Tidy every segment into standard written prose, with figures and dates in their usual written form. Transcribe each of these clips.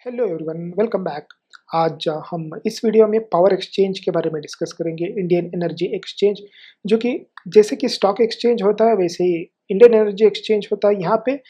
Hello everyone, welcome back. आज हम इस वीडियो में पावर एक्सचेंज के बारे में डिस्कस करेंगे। इंडियन एनर्जी एक्सचेंज, जो कि जैसे कि स्टॉक एक्सचेंज होता है वैसे ही इंडियन एनर्जी एक्सचेंज होता है। यहाँ पे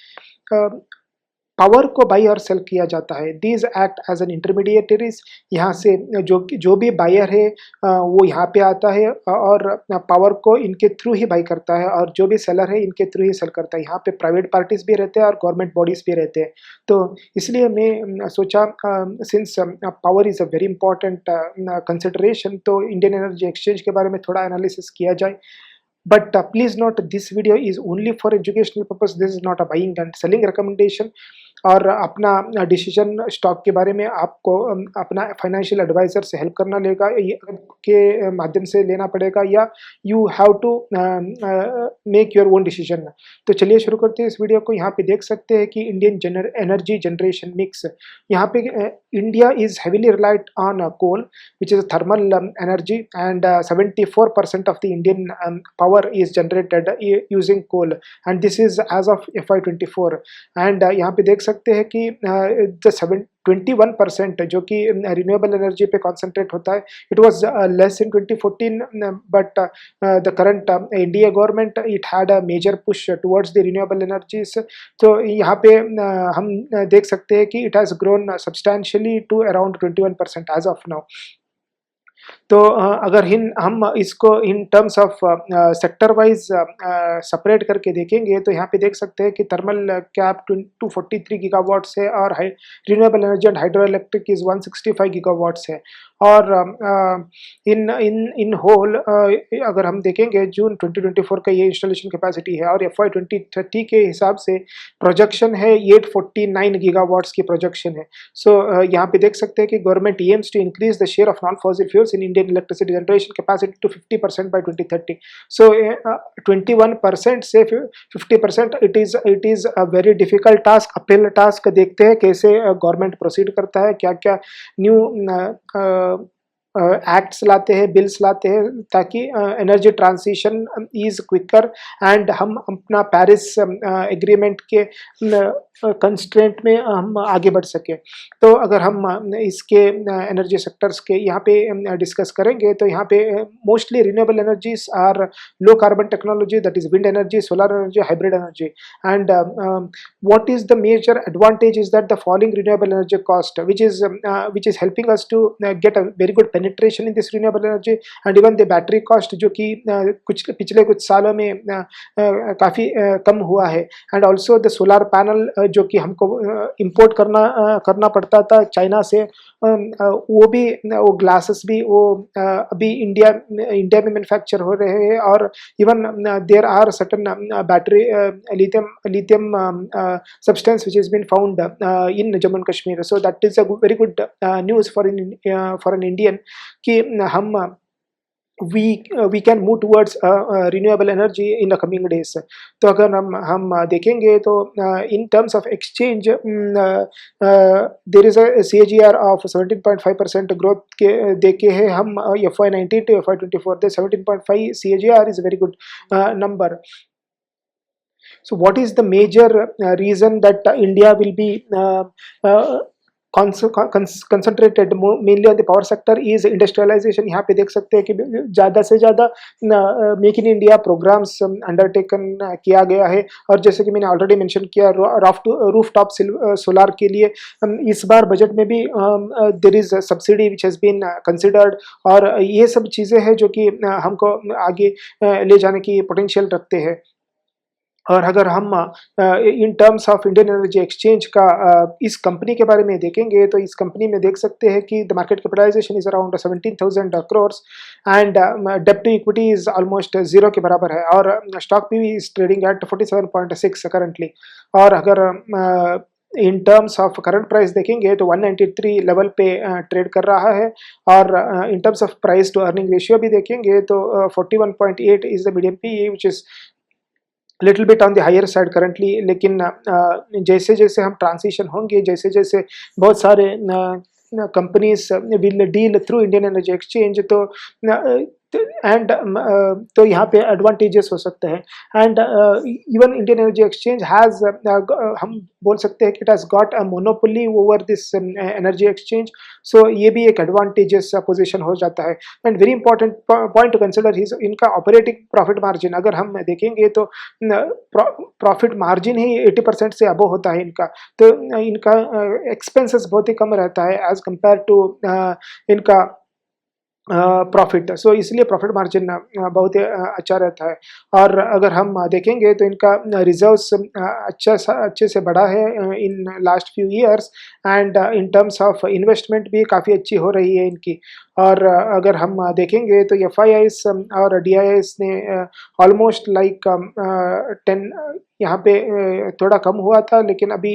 पावर को बाई और सेल किया जाता है। These act as an intermediaries. यहाँ से जो भी बायर है वो यहाँ पे आता है और पावर को इनके थ्रू ही बाई करता है, और जो भी सेलर है इनके थ्रू ही सेल करता है। यहाँ पे प्राइवेट पार्टीज भी रहते हैं और गवर्नमेंट बॉडीज भी रहते हैं। तो इसलिए मैं सोचा, since power is a very important consideration, तो इंडियन एनर्जी एक्सचेंज के बारे में थोड़ा एनालिसिस किया जाए। But please note, this video is only for educational purpose. This is not a buying and selling recommendation. और अपना डिसीजन स्टॉक के बारे में आपको अपना फाइनेंशियल एडवाइज़र से हेल्प करना लेगा के माध्यम से लेना पड़ेगा, या you have to make your own decision. तो चलिए शुरू करते हैं इस वीडियो को। यहाँ पे देख सकते हैं कि इंडियन एनर्जी जनरेशन मिक्स। यहाँ पे India is heavily relied on coal, which is thermal energy, and 74% of the Indian power is generated using coal, and this is as of FY24। and यहाँ पे देख सकते हैं कि द 21% जो कि रिन्यूएबल एनर्जी पे कॉन्सेंट्रेट होता है, it was less in 2014, but the current India government it had a major push towards the renewable energies. तो यहाँ पे हम देख सकते हैं कि it has grown substantially to around 21% as of now. तो अगर हम इसको in terms of sector wise separate करके देखेंगे, तो यहाँ पे देख सकते हैं कि थर्मल कैप 243 गीगावाट्स है, और renewable energy and hydro electric is 165 gigawatts है। और इन होल अगर हम देखेंगे जून 2024 का ये इंस्टॉलेशन कैपेसिटी है, और FY 2030 के हिसाब से प्रोजेक्शन है 849 गीगावाट्स की प्रोजेक्शन है। सो यहाँ पे देख सकते हैं कि government aims to increase the share of non fossil fuels in Indian electricity generation capacity to 50% by 2030. So 21% से 50%, it is a very difficult task, uphill task। देखते हैं कैसे गवर्नमेंट प्रोसीड करता है, क्या क्या न्यू एक्ट्स लाते हैं, बिल्स लाते हैं, ताकि energy transition is quicker and हम अपना पेरिस एग्रीमेंट के कंस्ट्रेंट में हम आगे बढ़ सकें। तो अगर हम इसके एनर्जी सेक्टर्स के यहाँ पे डिस्कस करेंगे, तो यहाँ पे mostly renewable energies are low carbon technology, that is wind energy, solar energy, hybrid energy. And what is the major advantage is that the falling renewable energy cost, which is helping us to get a very good penetration in this renewable energy, and even the battery cost, जो कि पिछले कुछ सालों में काफ़ी कम हुआ है। And also the solar panel जो कि हमको इम्पोर्ट करना पड़ता था चाइना से, वो ग्लासेस भी वो अभी इंडिया में मैन्युफैक्चर हो रहे हैं। और even there are certain battery lithium substance which has been found in Jammu and Kashmir. So that is a very good news for an Indian कि हम we can move towards renewable energy in the coming days। तो अगर हम देखेंगे, तो in terms of exchange there is a CAGR of 17.5% growth के देखे हैं हम FY19 to FY24। The 17.5 CAGR is a very good number। So what is the major reason that India will be concentrated mainly on the power sector is industrialization। यहाँ पे देख सकते हैं कि ज़्यादा से ज़्यादा make in India programmes undertaken किया गया है। और जैसे कि मैंने ऑलरेडी मेंशन किया, रूफ टॉप सोलार के लिए इस बार बजट में भी there is subsidy which has been considered, और ये सब चीज़ें हैं जो कि हमको आगे ले जाने की पोटेंशियल रखते हैं। और अगर हम इन terms of Indian energy exchange का इस कंपनी के बारे में देखेंगे, तो इस कंपनी में देख सकते हैं कि the market capitalization is around 17,000 crores, and डेब्ट टू इक्विटी इज ऑलमोस्ट 0 के बराबर है, और stock PV is trading at 47.6 currently. और अगर in terms of current price देखेंगे, तो 193 लेवल पे ट्रेड कर रहा है। और in terms of price to earning ratio भी देखेंगे, तो 41.8 is the medium P, which is little bit on the higher side currently. लेकिन जैसे जैसे हम ट्रांजिशन होंगे, जैसे जैसे बहुत सारे companies will deal through Indian energy exchange, तो तो यहाँ पे एडवांटेजेस हो सकते हैं। And even Indian energy exchange has हम बोल सकते हैं कि it has got a monopoly over this energy exchange. So ये भी एक एडवांटेजेस पोजीशन हो जाता है। And very important point to consider is इनका ऑपरेटिंग प्रॉफिट मार्जिन। अगर हम देखेंगे तो प्रॉफिट मार्जिन ही 80% से अबव होता है इनका। तो इनका एक्सपेंसेस बहुत ही कम रहता है एज कंपेयर टू इनका प्रॉफिट। सो इसलिए प्रॉफिट मार्जिन बहुत ही अच्छा रहता है। और अगर हम देखेंगे तो इनका रिजर्व्स अच्छे से बढ़ा है in last few years. And in terms of investment भी काफ़ी अच्छी हो रही है इनकी। और अगर हम देखेंगे तो एफआईआईस और डीआईआईस ने ऑलमोस्ट लाइक 10 यहाँ पे थोड़ा कम हुआ था, लेकिन अभी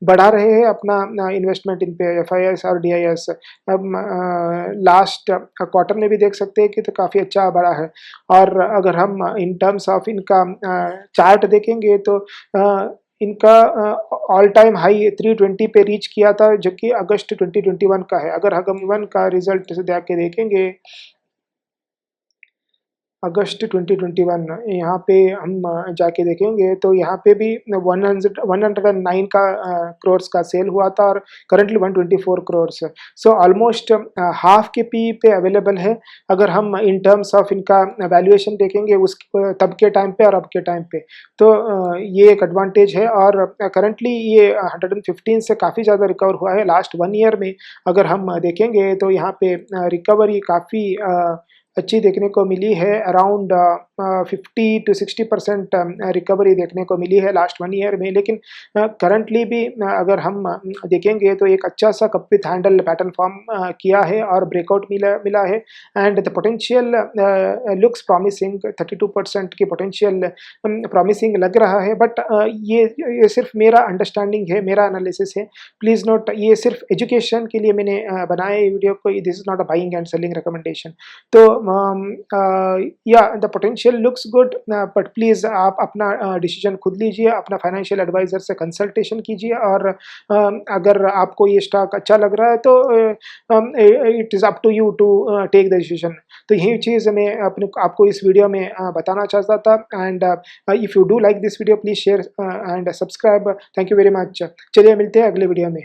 बढ़ा रहे हैं अपना इन्वेस्टमेंट इन पे एफआईआईस और डीआईआईएस। अब लास्ट क्वार्टर में भी देख सकते हैं कि तो काफ़ी अच्छा बढ़ा है। और अगर हम इन टर्म्स ऑफ इनका चार्ट देखेंगे तो इनका ऑल टाइम हाई 320 पे रीच किया था, जो कि अगस्त 2021 का है। अगर हम 1 का रिजल्ट जाके देखेंगे अगस्त 2021, यहाँ पे हम जाके देखेंगे तो यहाँ पे भी 109 का क्रोर्स का सेल हुआ था और करंटली 124 क्रोर्स है। सो ऑलमोस्ट हाफ के पी पे अवेलेबल है। अगर हम इन टर्म्स ऑफ इनका वैल्यूएशन देखेंगे उस तब के टाइम पे और अब के टाइम पे, तो ये एक एडवांटेज है। और करंटली ये 115 से काफ़ी ज़्यादा रिकवर हुआ है लास्ट 1 ईयर में। अगर हम देखेंगे तो यहाँ पे रिकवरी काफ़ी अच्छी देखने को मिली है। अराउंड 50 टू 60% रिकवरी देखने को मिली है लास्ट 1 ईयर में। लेकिन करंटली भी अगर हम देखेंगे तो एक अच्छा सा cup with handle pattern form किया है और ब्रेकआउट मिला है। And the potential looks promising, 32% की पोटेंशियल प्रॉमिसिंग लग रहा है। बट ये सिर्फ मेरा अंडरस्टैंडिंग है, मेरा एनालिसिस है। प्लीज़ नोट, ये सिर्फ एजुकेशन के लिए मैंने बनाया ये वीडियो को। This is not a buying and selling recommendation. तो या the potential looks good, but please आप अपना डिसीजन खुद लीजिए, अपना फाइनेंशियल एडवाइज़र से कंसल्टेशन कीजिए। और अगर आपको ये स्टॉक अच्छा लग रहा है तो it is up to you to take the decision. तो यही चीज़ मैं आपको इस वीडियो में बताना चाहता था। And if you do like this video please share and subscribe. Thank you very much. चलिए मिलते हैं अगले वीडियो में।